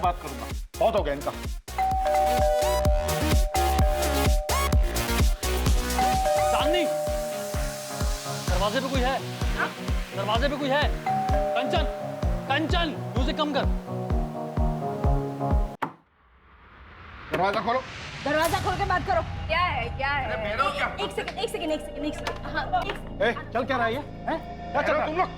मैं बात करूंगा, बहुत हो गया इनका। चांदनी, दरवाजे पे कोई है? दरवाजे पे कोई है? कंचन, कंचन, म्यूजिक कम कर। दरवाजा खोलो। दरवाजा खोल के बात करो। क्या है क्या है? एक सेकंड। चल क्या रहा है ये? क्या चल रहा है तुम लोग?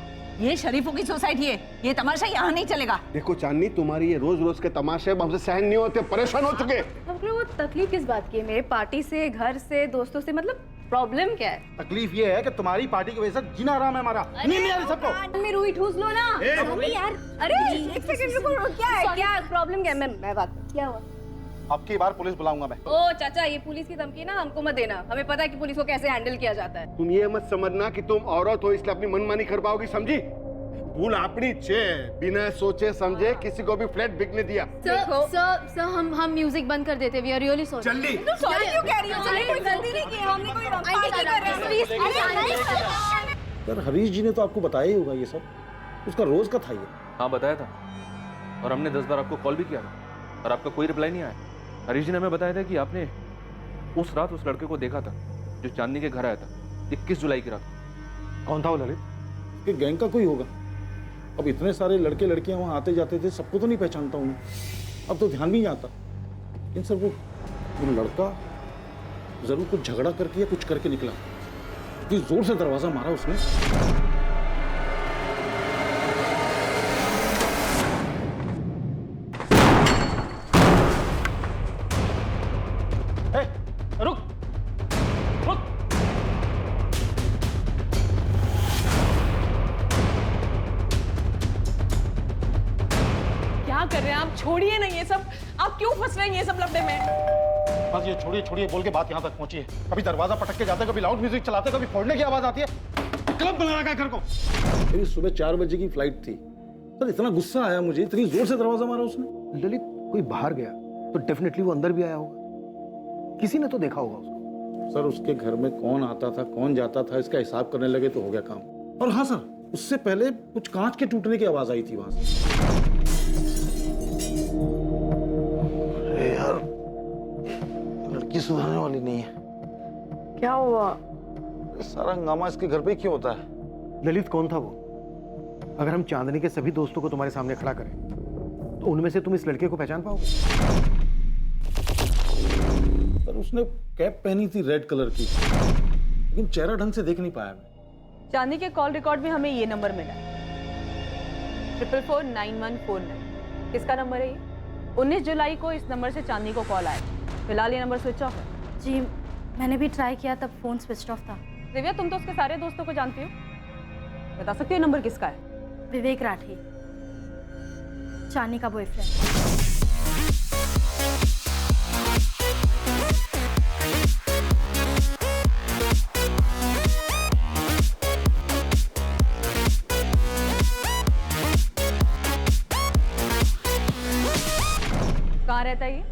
ये शरीफों की सोसाइटी है, ये तमाशा यहाँ नहीं चलेगा। देखो चांदनी, तुम्हारी ये रोज रोज के तमाशे हमसे सहन नहीं होते, परेशान हो चुके। हमको वो तकलीफ किस बात की है? मेरे पार्टी से, घर से, दोस्तों से, मतलब प्रॉब्लम क्या है? तकलीफ ये है कि तुम्हारी पार्टी की वजह से जीना आराम है हमारा। नींद नहीं आ रही सबको। में रुई ठूस लो ना। रुई? यार, अरे एक सेकंड रुको, क्या है? क्या प्रॉब्लम क्या है? मैं बात क्या हुआ? अब की बार पुलिस बुलाऊंगा मैं। ओ चाचा, ये पुलिस की धमकी ना हमको मत देना। हमें पता है कि पुलिस को कैसे हैंडल किया जाता है। तुम ये मत समझना कि तुम औरत हो इसलिए अपनी मनमानी कर पाओगी, समझी? भूल अपनी छे, बिना सोचे समझे किसी को भी फ्लैट बिकने दिया। सर हम म्यूजिक बंद कर देते। We are really sorry. जल्दी। सॉरी क्यों कह रही हो? चलिए, कोई गलती नहीं की, हमने कोई पार्टी कर रहे हैं। सर हरीश जी ने तो आपको बताया ही होगा ये सब, उसका रोज का था ये। हाँ बताया था, और हमने 10 बार आपको कॉल भी किया था और आपका कोई रिप्लाई नहीं आया। हरीश जी ने हमें बताया था कि आपने उस रात उस लड़के को देखा था जो चांदनी के घर आया था 21 जुलाई की रात। कौन था वो ललित? कि गैंग का कोई होगा। अब इतने सारे लड़के लड़कियां वहां आते जाते थे, सबको तो नहीं पहचानता हूँ। अब तो ध्यान भी नहीं आता। इन सब वो लड़का जरूर कुछ झगड़ा करके या कुछ करके निकला। इतनी जोर से दरवाजा मारा उसने। रुक रुक। क्या कर रहे हैं आप? छोड़िए ना ये सब। आप क्यों फंस रहे हैं ये सब लफड़े में? बस ये छोड़िए छोड़िए बोल के बात यहाँ तक पहुंची है। कभी दरवाजा पटक के जाते, कभी लाउड म्यूजिक चलाते, कभी फोड़ने की आवाज आती है। क्लब बना रखा है घर को। मेरी सुबह 4 बजे की फ्लाइट थी सर, इतना गुस्सा आया मुझे, इतनी जोर से दरवाजा मारा उसने। ललित, कोई बाहर गया तो डेफिनेटली वो अंदर भी आया होगा, किसी ने तो देखा होगा उसको। सर उसके घर में कौन आता था कौन जाता था इसका हिसाब करने लगे तो हो गया काम। और हाँ सर, उससे पहले कुछ कांच के टूटने की आवाज आई थी वहां से। अरे यार, लड़की सुधरने वाली नहीं है। क्या हुआ? सारा हंगामा इसके घर पे ही क्यों होता है? ललित, कौन था वो? अगर हम चांदनी के सभी दोस्तों को तुम्हारे सामने खड़ा करें तो उनमें से तुम इस लड़के को पहचान पाओगे? सर उसने कैप पहनी थी रेड कलर की, लेकिन चेहरा ढंग से देख नहीं पाया मैं। चांदनी के कॉल रिकॉर्ड में हमें ये नंबर मिला, 4449149। किसका नंबर है ये? 19 जुलाई को इस नंबर से चांदनी को कॉल आया। फिलहाल ये नंबर स्विच ऑफ है। जी मैंने भी ट्राई किया, तब फोन स्विच ऑफ था। दिव्या, तुम तो उसके सारे दोस्तों को जानती हो, बता सकती हो नंबर किसका है? विवेक राठी, चांदनी का बॉयफ्रेंड। कहाँ रहता है ये,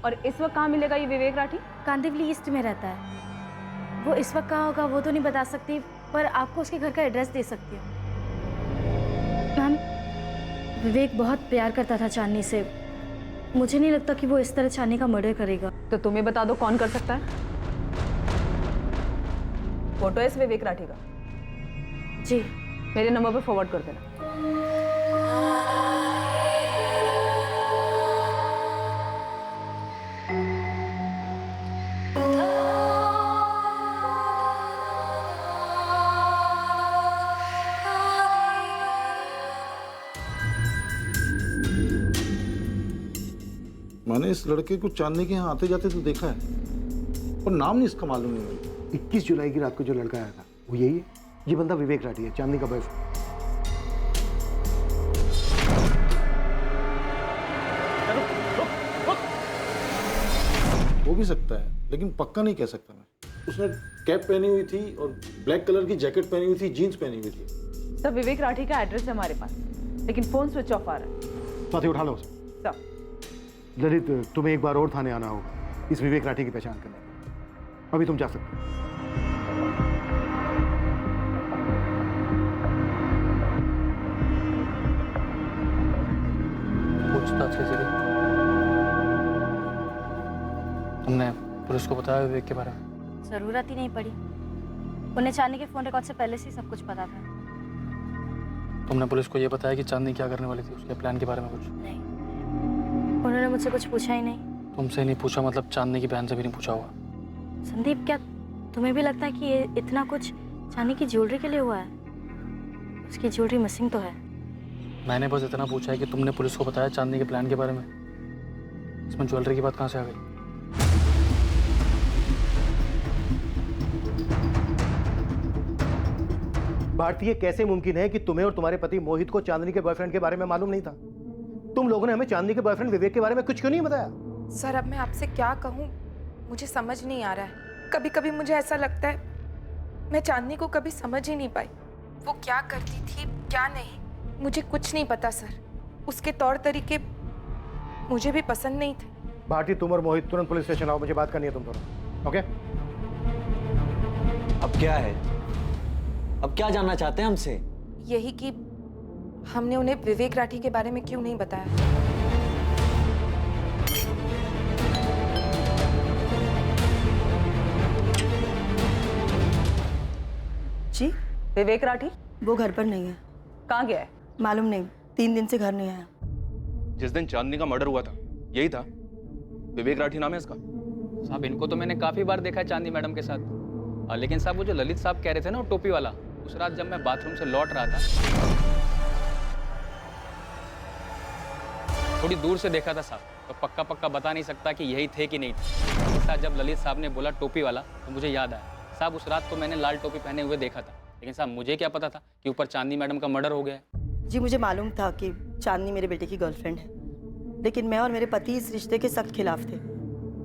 और इस वक्त कहाँ मिलेगा ये विवेक राठी? कांदिवली ईस्ट में रहता है। वो इस वक्त कहाँ होगा वो तो नहीं बता सकती, पर आपको उसके घर का एड्रेस दे सकती हूँ। मैम, विवेक बहुत प्यार करता था चांदनी से। मुझे नहीं लगता कि वो इस तरह चांदनी का मर्डर करेगा। तो तुम्हें बता दो कौन कर सकता है। फोटो है इस विवेक राठी का, जी मेरे नंबर पर फॉरवर्ड कर देना। मैंने इस लड़के को चांदनी के यहाँ आते जाते तो देखा है, पर नाम नहीं इसका मालूम नहीं मुझे। 21 जुलाई की रात को जो लड़का आया था वो यही है। ये बंदा विवेक राठी है, चांदनी का बॉयफ्रेंड। हो भी सकता है, लेकिन पक्का नहीं कह सकता मैं। उसने कैप पहनी हुई थी और ब्लैक कलर की जैकेट पहनी हुई थी, जीन्स पहनी हुई थी। सर, विवेक राठी का एड्रेस है हमारे पास, लेकिन फोन स्विच ऑफ आ रहा है। साथी उठा लो उसे। सर, ललित, तुम्हें एक बार और थाने आना होगा इस विवेक राठी की पहचान करने। अभी तुम जा सकते हो। पूछताछ कैसे की? तुमने पुलिस को बताया विवेक के बारे में? ज़रूरत ही नहीं पड़ी। उन्हें चांदनी के फ़ोन रिकॉर्ड से पहले से ही सब कुछ पता था। तुमने पुलिस को ये बताया कि चांदनी क्या करने वाली थी, उसके प्लान के बारे में कुछ? नहीं, उन्होंने मुझसे कुछ पूछा ही नहीं। तुमसे नहीं पूछा मतलब चांदनी की बहन से भी नहीं पूछा होगा? संदीप, क्या तुम्हें भी लगता है कि ये इतना कुछ चांदनी की ज्वेलरी के लिए हुआ है? उसकी ज्वेलरी मिसिंग तो है। मैंने बस इतना पूछा है कि तुमने पुलिस को बताया चांदनी के प्लान के बारे में। इसमें ज्वेलरी की बात कहाँ से आ गई? भारतीय, कैसे मुमकिन है कि तुम्हें और तुम्हारे पति मोहित को चांदनी के बॉयफ्रेंड के बारे में मालूम नहीं था? तुम लोगों ने हमें चांदनी के बॉयफ्रेंड विवेक के बारे में कुछ क्यों नहीं बताया? सर, अब मैं आपसे क्या कहूँ, मुझे समझ नहीं आ रहा है। कभी कभी मुझे ऐसा लगता है मैं चांदनी को कभी समझ ही नहीं पाई। वो क्या करती थी क्या नहीं, मुझे कुछ नहीं पता सर। उसके तौर तरीके मुझे भी पसंद नहीं थे। भारती, तुम और मोहित तुरंत पुलिस स्टेशन आओ, मुझे बात करनी है तुम दोनों। ओके? अब क्या है? अब क्या जानना चाहते हैं हमसे? यही कि हमने उन्हें विवेक राठी के बारे में क्यों नहीं बताया। जी? विवेक राठी वो घर पर नहीं है। कहाँ गया है? मालूम नहीं, 3 दिन से घर नहीं आया। जिस दिन चांदनी का मर्डर हुआ था यही था? विवेक राठी नाम है इसका? साहब, इनको तो मैंने काफ़ी बार देखा है चांदनी मैडम के साथ। लेकिन साहब, वो जो ललित साहब कह रहे थे ना, वो टोपी वाला, उस रात जब मैं बाथरूम से लौट रहा था, थोड़ी दूर से देखा था साहब, तो पक्का पक्का बता नहीं सकता कि यही थे कि नहीं थे। साहब, जब ललित साहब ने बोला टोपी वाला तो मुझे याद आया साहब, उस रात तो मैंने लाल टोपी पहने हुए देखा था। लेकिन साहब, मुझे क्या पता था कि ऊपर चांदनी मैडम का मर्डर हो गया है। जी, मुझे मालूम था कि चांदनी मेरे बेटे की गर्लफ्रेंड है, लेकिन मैं और मेरे पति इस रिश्ते के सख्त खिलाफ थे।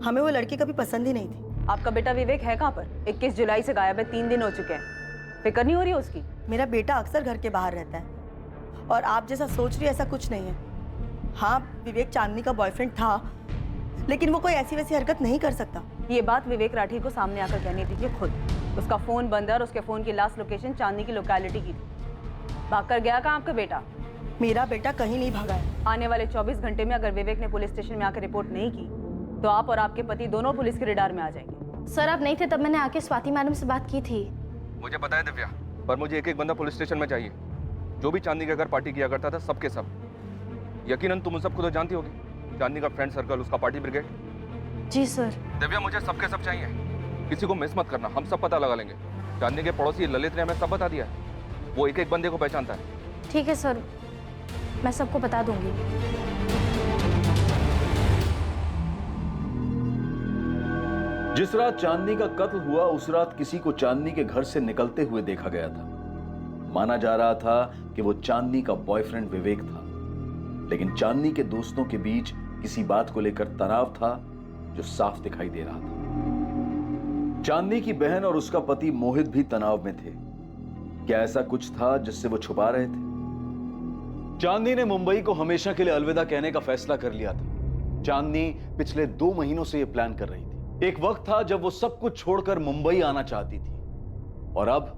हमें वो लड़की कभी पसंद ही नहीं थी। आपका बेटा विवेक है कहाँ पर? 21 जुलाई से गायब है, 3 दिन हो चुके हैं। फिक्र नहीं हो रही है उसकी? मेरा बेटा अक्सर घर के बाहर रहता है, और आप जैसा सोच रही है ऐसा कुछ नहीं है। हाँ, विवेक चांदनी का बॉयफ्रेंड था, लेकिन वो कोई ऐसी वैसी हरकत नहीं कर सकता। ये बात विवेक राठी को सामने आकर कहनी थी खुद। उसका फोन बंद है और उसके फोन की लास्ट लोकेशन चांदनी की लोकेलिटी की थी। भागकर गया कहाँ आपका बेटा? मेरा बेटा कहीं नहीं भागा है। आने वाले 24 घंटे में अगर विवेक ने पुलिस स्टेशन में आकर रिपोर्ट नहीं की तो आप और आपके पति दोनों पुलिस के रडार में आ जाएंगे। सर, आप नहीं थे तब मैंने आके स्वाति मैडम से बात की थी। मुझे पता है दिव्या, पर मुझे एक एक बंदा पुलिस स्टेशन में चाहिए जो भी चांदनी के घर पार्टी किया करता था, सबके सब। यकीनन तुम उन सबको तो जानती होगी, चांदनी का फ्रेंड सर्कल, उसका पार्टी ब्रिगेड। जी सर। दिव्या, मुझे सबके सब चाहिए, किसी को मिस मत करना, हम सब पता लगा लेंगे। चांदनी के पड़ोसी ललित ने हमें सब बता दिया है, वो एक एक बंदे को पहचानता है। ठीक है सर, मैं सबको बता दूंगी। जिस रात चांदनी का कत्ल हुआ उस रात किसी को चांदनी के घर से निकलते हुए देखा गया था। माना जा रहा था कि वो चांदनी का बॉयफ्रेंड विवेक था, लेकिन चांदनी के दोस्तों के बीच किसी बात को लेकर तनाव था जो साफ दिखाई दे रहा था। चांदनी की बहन और उसका पति मोहित भी तनाव में थे। क्या ऐसा कुछ था जिससे वो छुपा रहे थे? चांदनी ने मुंबई को हमेशा के लिए अलविदा कहने का फैसला कर लिया था। चांदनी पिछले 2 महीनों से यह प्लान कर रही थी। एक वक्त था जब वो सब कुछ छोड़कर मुंबई आना चाहती थी, और अब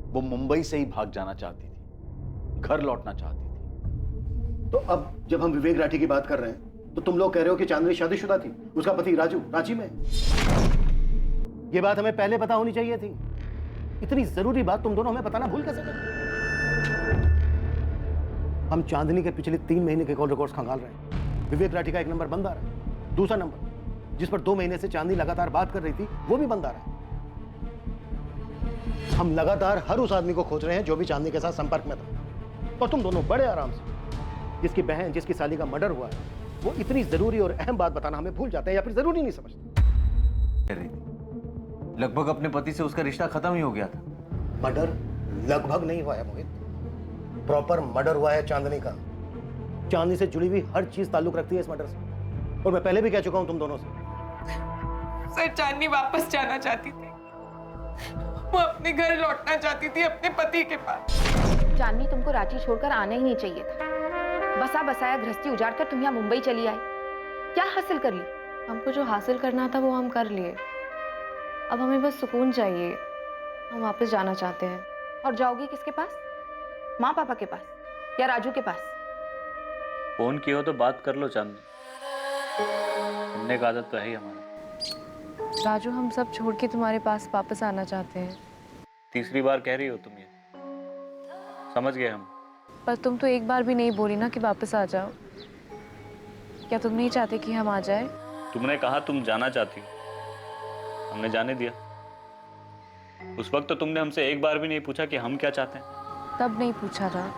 वो मुंबई से ही भाग जाना चाहती थी, घर लौटना चाहती थी। तो अब जब हम विवेक राठी की बात कर रहे हैं तो तुम लोग कह रहे हो कि चांदनी शादीशुदा थी, उसका पति राजू रांची में। ये बात हमें पहले पता होनी चाहिए थी। इतनी जरूरी बात तुम दोनों हमें बताना भूल कैसे गए? हम चांदनी के पिछले 3 महीने के कॉल रिकॉर्ड्स खंगाल रहे हैं। विवेक राठी का एक नंबर बंद आ रहा है, दूसरा नंबर जिस पर 2 महीने से चांदनी लगातार बात कर रही थी वो भी बंद आ रहा है। हम लगातार हर उस आदमी को खोज रहे हैं जो भी चांदनी के साथ संपर्क में था, और तुम दोनों बड़े आराम से जिसकी बहन, जिसकी साली का मर्डर हुआ है, वो इतनी जरूरी और अहम बात बताना हमें भूल जाते हैं या फिर जरूरी नहीं समझते। लगभग अपने पति से उसका रिश्ता खत्म ही हो गया था। मर्डर लगभग नहीं हुआ है मोहित, प्रॉपर मर्डर हुआ है चांदनी का। चांदनी से जुड़ी हुई हर चीज ताल्लुक रखती है इस मर्डर से, और मैं पहले भी कह चुका हूं तुम दोनों से। सर, चांदनी वापस जाना चाहती थी, वो अपने घर लौटना चाहती थी, अपने पति के पास। चांदनी, तुमको रांची छोड़कर आना ही नहीं चाहिए था। बसा बसाया गृहस्थी उजाड़ कर तुम यहाँ मुंबई चली आई, क्या हासिल कर ली? हमको जो हासिल करना था वो हम कर लिए, अब हमें बस सुकून चाहिए। हम वापस जाना चाहते हैं। और जाओगी किसके पास? माँ पापा के पास या राजू के पास? फोन किया हो तो बात कर लो चांदनी, सुनने का आदत तो है ही हमारा। राजू, हम सब छोड़ के तुम्हारे पास वापस आना चाहते हैं। तीसरी बार कह रही हो तुम ये, समझ गए हम। पर तुम तो एक बार भी नहीं बोली ना कि वापस आ जाओ। क्या तुम नहीं चाहते कि हम आ जाए? तुमने कहा तुम जाना चाहती हो, हमने जाने दिया। उस वक्त तो तुमने हमसे एक बार भी नहीं पूछा कि हम क्या चाहते हैं। तब नहीं पूछा था,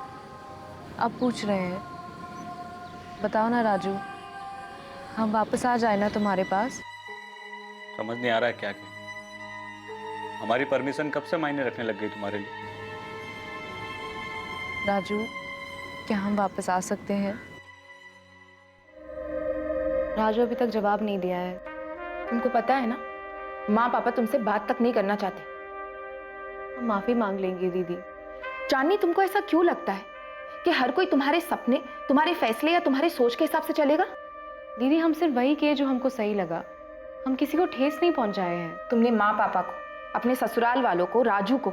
अब पूछ रहे हैं। बताओ ना राजू, हम वापस आ जाए ना तुम्हारे पास? समझ नहीं आ रहा है क्या करें। हमारी परमिशन कब से मायने रखने लग गई तुम्हारे लिए? राजू, क्या हम वापस आ सकते हैं? राजू अभी तक जवाब नहीं दिया है। तुमको पता है ना, माँ पापा तुमसे बात तक नहीं करना चाहते। हम माफी मांग लेंगे दीदी। चांदनी, तुमको ऐसा क्यों लगता है कि हर कोई तुम्हारे सपने, तुम्हारे फैसले या तुम्हारी सोच के हिसाब से चलेगा? दीदी, हम सिर्फ वही किए जो हमको सही लगा। हम किसी को ठेस नहीं पहुंचाए हैं। तुमने माँ पापा को, अपने ससुराल वालों को, राजू को,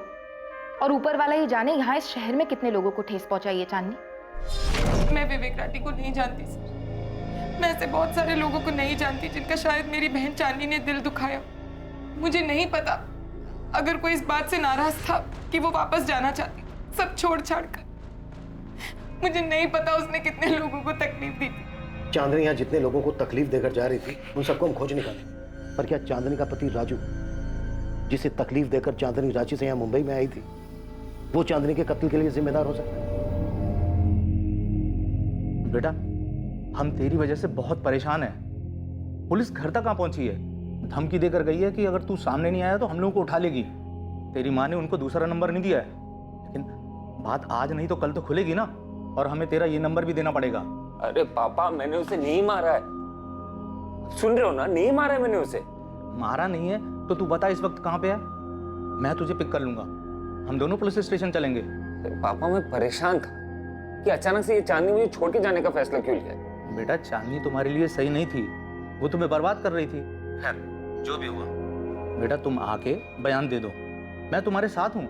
और ऊपर वाला ही जाने यहाँ इस शहर में कितने लोगों को ठेस पहुंचाई है। चांदनी, मैं विवेक राठी को नहीं जानती सर। मैं ऐसे बहुत सारे लोगों को नहीं जानती जिनका शायद मेरी बहन चांदनी ने दिल दुखाया। मुझे नहीं पता अगर कोई इस बात से नाराज था कि वो वापस जाना चाहती सब छोड़ छाड़ कर। मुझे नहीं पता उसने कितने लोगों को तकलीफ दी थी। चांदनी यहाँ जितने लोगों को तकलीफ देकर जा रही थी उन सबको हम खोज निकाले, पर क्या चांदनी का पति राजू, जिसे तकलीफ देकर चांदनी रांची से यहाँ मुंबई में आई थी, वो चांदनी के कत्ल के लिए जिम्मेदार हो सकता है? बेटा, हम तेरी वजह से बहुत परेशान हैं। पुलिस घर तक कहाँ पहुंची है? धमकी देकर गई है कि अगर तू सामने नहीं आया तो हम लोगों को उठा लेगी। तेरी माँ ने उनको दूसरा नंबर नहीं दिया है, लेकिन बात आज नहीं तो कल तो खुलेगी ना, और हमें तेरा ये नंबर भी देना पड़ेगा। अरे पापा, मैंने उसे नहीं मारा है। सुन रहे हो ना, नहीं मारा है मैंने उसे। मारा नहीं है तो तू बता इस वक्त कहाँ पे है, मैं तुझे पिक कर लूंगा। हम दोनों पुलिस स्टेशन चलेंगे। पापा, मैं परेशान था कि अचानक से ये चांदनी मुझे छोड़ के जाने का फैसला क्यों लिया। बेटा, चांदनी तुम्हारे लिए सही नहीं थी, वो तुम्हें बर्बाद कर रही थी। खैर, जो भी हुआ, बेटा तुम आके बयान दे दो, मैं तुम्हारे साथ हूं।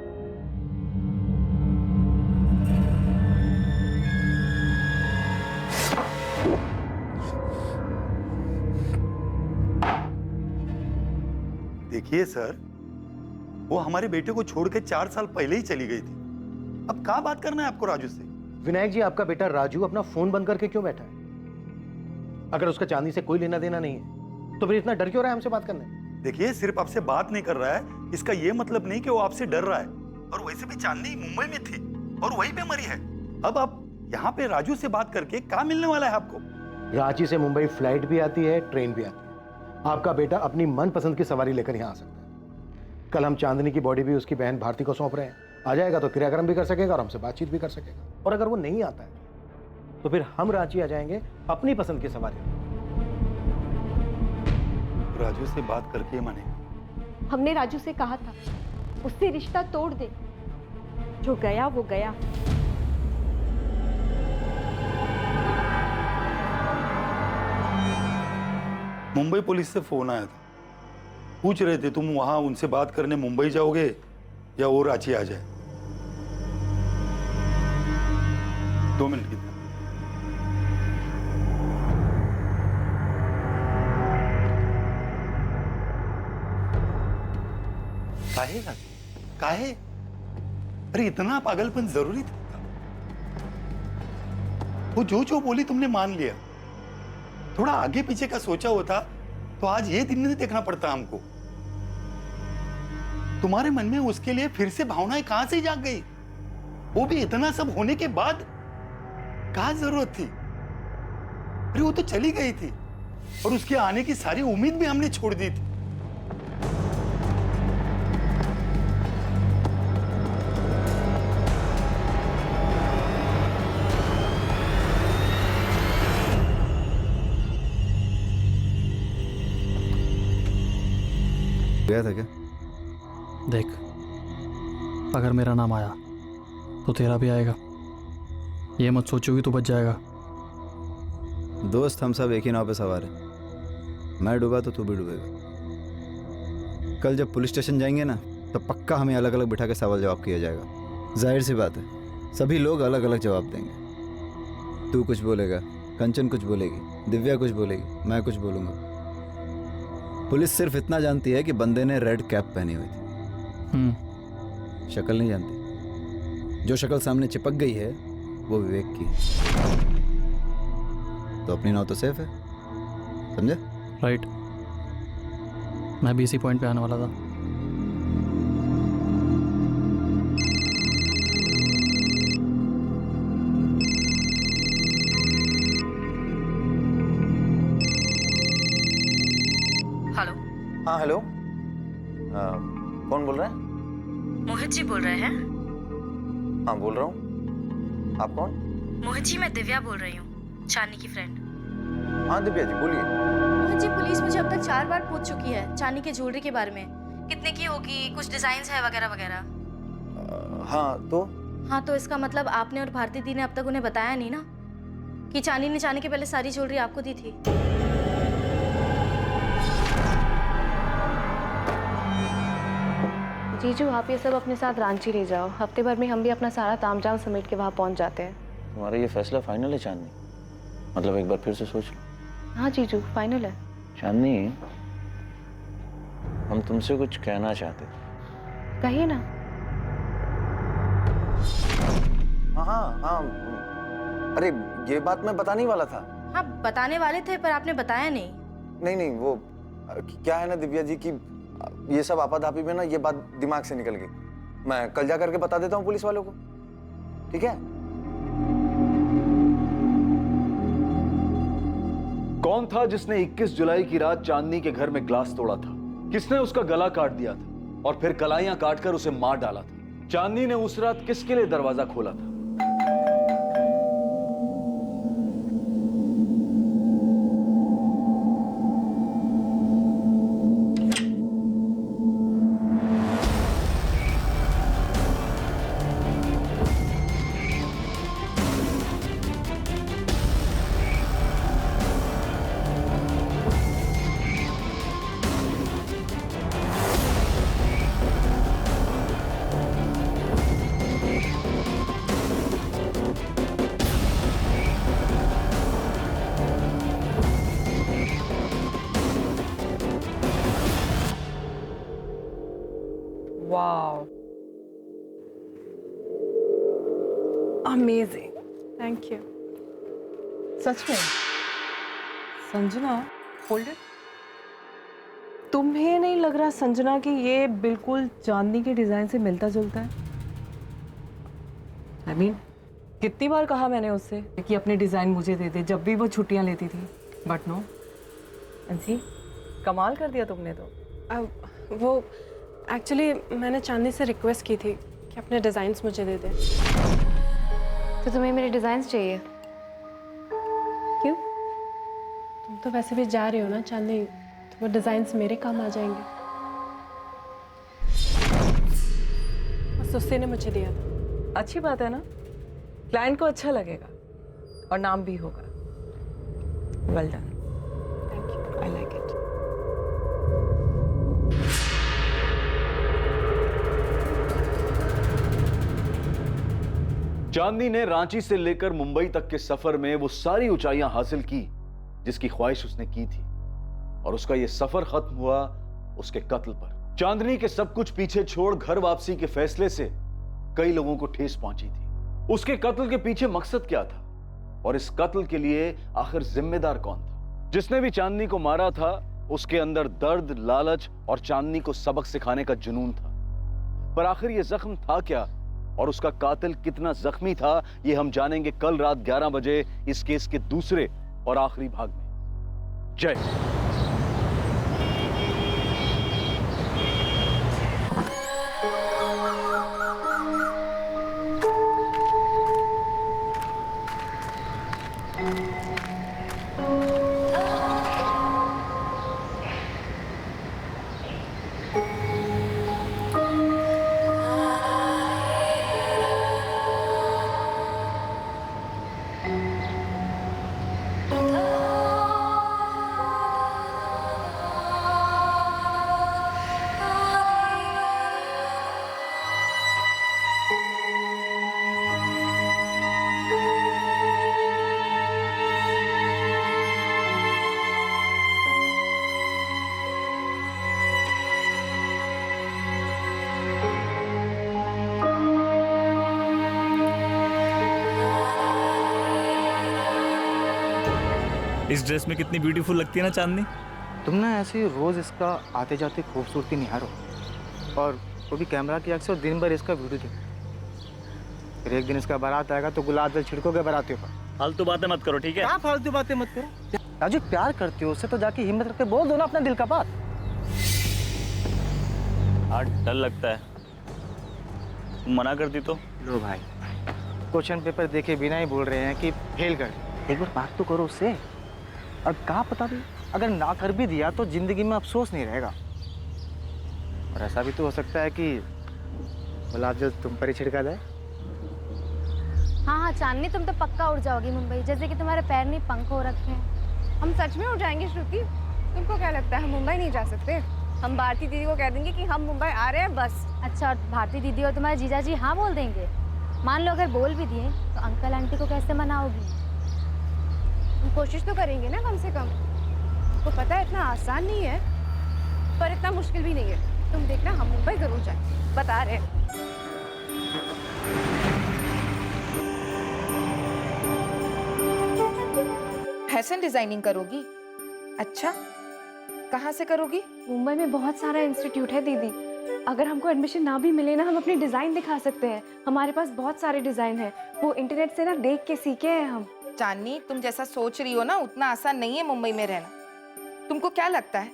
देखिए सर, वो हमारे बेटे को छोड़ के 4 साल पहले ही चली गई थी। अब क्या बात करना है आपको राजू से? विनायक जी, आपका बेटा राजू अपना फोन बंद करके क्यों बैठा है? अगर उसका चांदनी से कोई लेना देना नहीं है तो फिर इतना डर क्यों रहा है हमसे बात करने? देखिए, सिर्फ आपसे बात नहीं कर रहा है, इसका ये मतलब नहीं कि वो आपसे डर रहा है। और वैसे भी चांदनी मुंबई में थी और वहीं पे मरी है। अब आप यहाँ पे राजू से बात करके क्या मिलने वाला है आपको? रांची से मुंबई फ्लाइट भी आती है, ट्रेन भी आती है। आपका बेटा अपनी मनपसंद की सवारी लेकर यहाँ आ सकता है। कल हम चांदनी की बॉडी भी उसकी बहन भारती को सौंप रहे हैं। आ जाएगा तो क्रियाक्रम भी कर सकेगा और हमसे बातचीत भी कर सकेगा। और अगर वो नहीं आता है तो फिर हम रांची आ जाएंगे अपनी पसंद की सवारी। राजू से बात करके माने। हमने राजू से कहा था उससे रिश्ता तोड़ दे, जो गया वो गया। मुंबई पुलिस से फोन आया था, पूछ रहे थे तुम वहां उनसे बात करने मुंबई जाओगे या वो रांची आ जाए। 2 मिनट की। काहे राजू, काहे? अरे इतना पागलपन जरूरी था? वो जो बोली तुमने मान लिया। थोड़ा आगे पीछे का सोचा होता तो आज ये दिन नहीं देखना पड़ता हमको। तुम्हारे मन में उसके लिए फिर से भावनाएं कहां से जाग गई? वो भी इतना सब होने के बाद? क्या जरूरत थी? अरे वो तो चली गई थी और उसके आने की सारी उम्मीद भी हमने छोड़ दी थी। गया था क्या? देख, अगर मेरा नाम आया तो तेरा भी आएगा। ये मत सोचोगी तो बच जाएगा। दोस्त, हम सब एक ही नाव पे सवार हैं। मैं डूबा तो तू भी डूबेगा। कल जब पुलिस स्टेशन जाएंगे ना, तो पक्का हमें अलग अलग बिठा के सवाल जवाब किया जाएगा। जाहिर सी बात है, सभी लोग अलग अलग जवाब देंगे। तू कुछ बोलेगा, कंचन कुछ बोलेगी, दिव्या कुछ बोलेगी, मैं कुछ बोलूँगा। पुलिस सिर्फ इतना जानती है कि बंदे ने रेड कैप पहनी हुई थी। शक्ल नहीं जानती। जो शक्ल सामने चिपक गई है वो विवेक की है। तो अपनी नाव तो सेफ है, समझे? राइट, मैं भी इसी पॉइंट पे आने वाला था। हेलो। हाँ हेलो, कौन बोल रहा है? मोहित जी बोल रहे हैं? हाँ बोल रहा हूँ। आप कौन? मोहित जी, मैं दिव्या बोल रही हूँ, चांदनी की फ्रेंड। हाँ दिव्या जी बोलिए। मोहित जी, पुलिस मुझे अब तक 4 बार पूछ चुकी है चांदनी के ज्वेलरी के बारे में, कितने की होगी, कुछ डिजाइन है वगैरह वगैरह। हाँ तो? हाँ तो इसका मतलब आपने और भारती दी ने अब तक उन्हें बताया नहीं ना कि चांदनी ने जाने के पहले सारी ज्वेलरी आपको दी थी? जीजू, आप ये सब अपने साथ रांची ले जाओ। हफ्ते भर में हम भी अपना सारा तामझाम समेट के वहाँ पहुँच जाते हैं। तुम्हारा ये फैसला फाइनल है चांदनी? मतलब एक बार फिर से सोच लो। हाँ जीजू, फाइनल है। चांदनी, हम तुमसे कुछ कहना चाहते थे। कहिए ना। हाँ हाँ हाँ, अरे ये बात मैं बताने ही वाला था। हाँ बताने वाले थे पर आपने बताया नहीं। नहीं नहीं, वो क्या है ना दिव्या जी की ये सब आपाधापी में ना ये बात दिमाग से निकल गई। मैं कल जा करके बता देता हूँ पुलिस वालों को, ठीक है? कौन था जिसने 21 जुलाई की रात चांदनी के घर में ग्लास तोड़ा था? किसने उसका गला काट दिया था और फिर कलाइयां काटकर उसे मार डाला था? चांदनी ने उस रात किसके लिए दरवाजा खोला था? Wow, amazing, thank you. सच में संजना, होल्ड इट। तुम्हें नहीं लग रहा संजना कि ये बिल्कुल चांदनी के डिजाइन से मिलता जुलता है? I mean, कितनी बार कहा मैंने उससे कि अपने डिजाइन मुझे दे दे जब भी वो छुट्टियां लेती थी, बट नो। अंशी, कमाल कर दिया तुमने तो। वो एक्चुअली मैंने चांदनी से रिक्वेस्ट की थी कि अपने डिज़ाइंस मुझे दे दे। तो तुम्हें मेरे डिज़ाइंस चाहिए? क्यों? तुम तो वैसे भी जा रहे हो ना चांदनी, तो वो डिज़ाइंस मेरे काम आ जाएंगे। बस उससे ने मुझे दिया था। अच्छी बात है ना, क्लाइंट को अच्छा लगेगा और नाम भी होगा। Well done, thank you, I like it. Chandni ने रांची से लेकर मुंबई तक के सफर में वो सारी ऊंचाइयां हासिल की जिसकी ख्वाहिश उसने की थी, और उसका ये सफर खत्म हुआ उसके कत्ल पर। चांदनी के सब कुछ पीछे छोड़ घर वापसी के फैसले से कई लोगों को ठेस पहुंची थी। उसके कत्ल के पीछे मकसद क्या था और इस कत्ल के लिए आखिर जिम्मेदार कौन था? जिसने भी चांदनी को मारा था उसके अंदर दर्द, लालच और चांदनी को सबक सिखाने का जुनून था। पर आखिर ये जख्म था क्या और उसका कातिल कितना जख्मी था, ये हम जानेंगे कल रात 11 बजे इस केस के दूसरे और आखिरी भाग में। जय इस ड्रेस में कितनी ब्यूटीफुल लगती है ना चांदनी। तुम ना ऐसे रोज इसका आते जाते खूबसूरती निहारो और वो भी कैमरा की आंख से और दिन भर इसका वीडियो देखो। फिर एक दिन इसका बारात आएगा तो गुलाब जल छिड़कोगे बारातियों पर। फालतू बातें मत करो, ठीक है? क्या फालतू बातें मत करो? राजू प्यार करती हो उससे तो जाके हिम्मत रख के बोल दो ना अपना दिल का बात। आज डर लगता है, तुम मना कर दी तो। लो भाई, क्वेश्चन पेपर देखे बिना ही बोल रहे हैं कि फेल कर। एक बार बात तो करो उससे। और कहाँ पता भी, अगर ना कर भी दिया तो जिंदगी में अफसोस नहीं रहेगा। और ऐसा भी तो हो सकता है कि गुलाब जल तुम पर ही छिड़का जाए। हाँ हाँ चांदनी, तुम तो पक्का उड़ जाओगी मुंबई, जैसे कि तुम्हारे पैर नहीं पंख हो रखे हैं। हम सच में उड़ जाएंगे श्रुति? तुमको क्या लगता है हम मुंबई नहीं जा सकते? हम भारती दीदी को कह देंगे कि हम मुंबई आ रहे हैं बस। अच्छा, और भारती दीदी और तुम्हारे जीजा जी हाँ बोल देंगे? मान लो अगर बोल भी दिए तो अंकल आंटी को कैसे मनाओगी? हम कोशिश तो करेंगे ना कम से कम। आपको पता है इतना आसान नहीं है, पर इतना मुश्किल भी नहीं है। तुम देखना हम मुंबई जरूर जाएं, बता रहे हैं। फैशन डिजाइनिंग करोगी? अच्छा, कहाँ से करोगी? मुंबई में बहुत सारा इंस्टीट्यूट है दीदी। अगर हमको एडमिशन ना भी मिले ना, हम अपनी डिजाइन दिखा सकते हैं। हमारे पास बहुत सारे डिजाइन हैं, वो इंटरनेट से ना देख के सीखे हैं हम। चांदनी, तुम जैसा सोच रही हो ना उतना आसान नहीं है मुंबई में रहना। तुमको क्या लगता है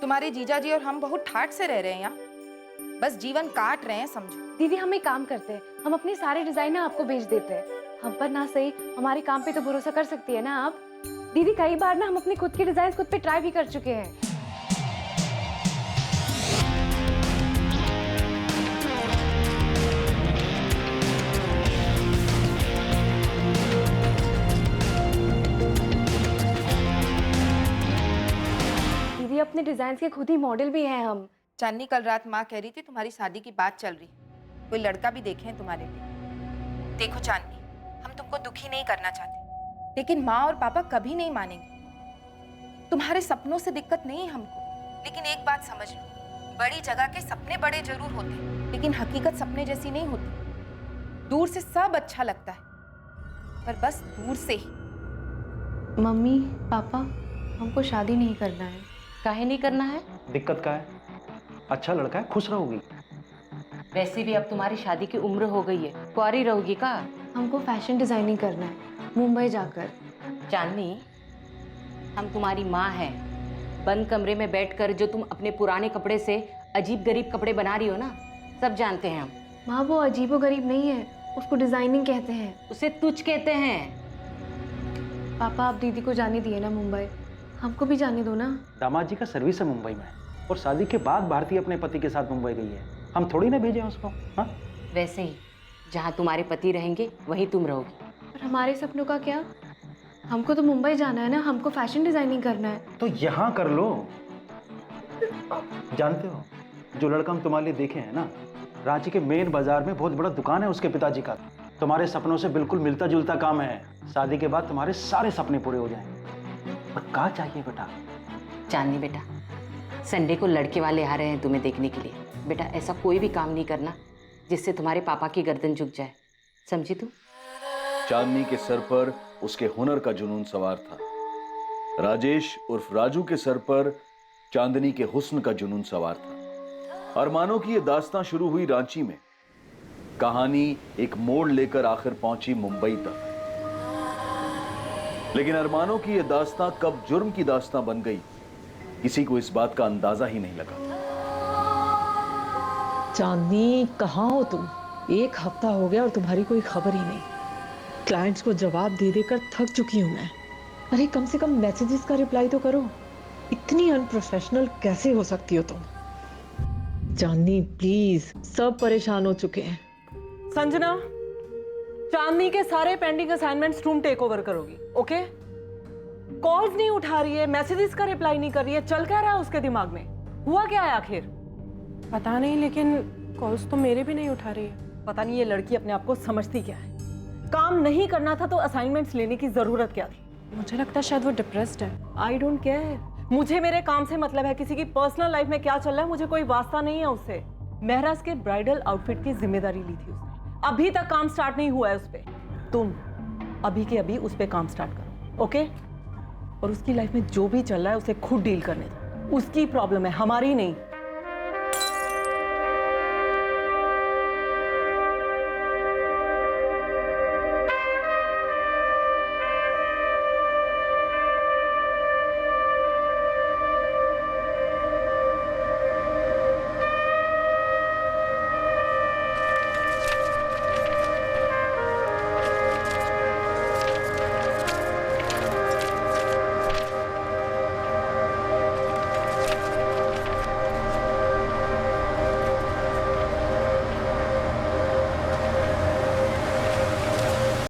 तुम्हारे जीजा जी और हम बहुत ठाठ से रह रहे हैं यहाँ? बस जीवन काट रहे हैं समझो। दीदी हम एक काम करते हैं, हम अपने सारे डिजाइन ना आपको भेज देते हैं। हम पर ना सही, हमारे काम पे तो भरोसा कर सकती है ना आप? दीदी कई बार ना हम अपने खुद के डिजाइन खुद पे ट्राई भी कर चुके हैं। दीदी अपने डिजाइन के खुद ही मॉडल भी हैं हम। चांदनी, कल रात माँ कह रही थी तुम्हारी शादी की बात चल रही, कोई लड़का भी देखे हैं तुम्हारे लिए। देखो चांदनी, हम तुमको दुखी नहीं करना चाहते, लेकिन माँ और पापा कभी नहीं मानेंगे। तुम्हारे सपनों से दिक्कत नहीं हमको, लेकिन एक बात समझ लो, बड़ी जगह के सपने बड़े जरूर होते, लेकिन हकीकत सपने जैसी नहीं होती। दूर से सब अच्छा लगता है, पर बस दूर से ही। मम्मी पापा, हमको शादी नहीं करना है। काहे नहीं करना है? दिक्कत का है? अच्छा लड़का है, खुश रहोगी। वैसे भी अब तुम्हारी शादी की उम्र हो गई है, कुंवारी रहोगी का? हमको फैशन डिजाइनिंग करना है मुंबई जाकर। चांदनी, हम तुम्हारी माँ हैं। बंद कमरे में बैठकर जो तुम अपने पुराने कपड़े से अजीब गरीब कपड़े बना रही हो ना, सब जानते हैं हम। माँ वो अजीबो गरीब नहीं है, उसको डिजाइनिंग कहते हैं। उसे तुझ कहते हैं। पापा आप दीदी को जाने दिए ना मुंबई, हमको भी जाने दो ना। दामाद जी का सर्विस है मुंबई में, और शादी के बाद भारती अपने पति के साथ मुंबई गई है, हम थोड़ी ना भेजे उसको। हाँ, वैसे ही जहाँ तुम्हारे पति रहेंगे वहीं तुम रहोगी। पर हमारे सपनों का क्या? हमको तो मुंबई जाना है ना, हमको फैशन डिजाइनिंग करना है। तो यहाँ कर लो। जानते हो, जो लड़का हम तुम्हारे लिए देखे हैं ना, रांची के मेन बाजार में बहुत बड़ा दुकान है उसके पिताजी का। तुम्हारे सपनों से बिल्कुल मिलता जुलता काम है। शादी के बाद तुम्हारे सारे सपने पूरे हो जाएंगे। और क्या चाहिए बेटा? चांदनी बेटा, संडे को लड़के वाले आ रहे हैं तुम्हें देखने के लिए। बेटा ऐसा कोई भी काम नहीं करना जिससे तुम्हारे पापा की गर्दन झुक जाए, समझी तू? चांदनी के सर पर उसके हुनर का जुनून सवार था। राजेश उर्फ राजू के सर पर चांदनी के हुस्न का जुनून सवार था। अरमानों की यह दास्तां शुरू हुई रांची में, कहानी एक मोड़ लेकर आखिर पहुंची मुंबई तक। लेकिन अरमानों की यह दास्तां कब जुर्म की दास्तां बन गई, किसी को इस बात का अंदाजा ही नहीं लगा। चांदनी कहाँ हो तुम? एक हफ्ता हो गया और तुम्हारी कोई खबर ही नहीं। क्लाइंट्स को जवाब दे देकर थक चुकी हूं मैं। अरे कम से कम मैसेजेस का रिप्लाई तो करो। इतनी अनप्रोफेशनल कैसे हो सकती हो तुम? चांदनी प्लीज, सब परेशान हो चुके हैं। संजना, चांदनी के सारे पेंडिंग असाइनमेंट्स तुम टेक ओवर करोगी, ओके? कॉल्स नहीं उठा रही है, मैसेजेस का रिप्लाई नहीं कर रही है, चल क्या रहा है उसके दिमाग में? हुआ क्या है आखिर? पता नहीं, लेकिन कॉल्स तो मेरे भी नहीं उठा रही है। पता नहीं ये लड़की अपने आप को समझती क्या है। काम नहीं करना था तो असाइनमेंट्स लेने की जरूरत क्या थी? मुझे लगता है शायद वो डिप्रेस्ड है। आई डोंट केयर, मुझे मेरे काम से मतलब है। किसी की पर्सनल लाइफ में क्या चल रहा है मुझे कोई वास्ता नहीं है उससे। महराज के ब्राइडल आउटफिट की जिम्मेदारी ली थी उसने, अभी तक काम स्टार्ट नहीं हुआ है उस पे। तुम अभी के अभी उस पे काम स्टार्ट करो, ओके? और उसकी लाइफ में जो भी चल रहा है उसे खुद डील करने दो। उसकी प्रॉब्लम है, हमारी नहीं।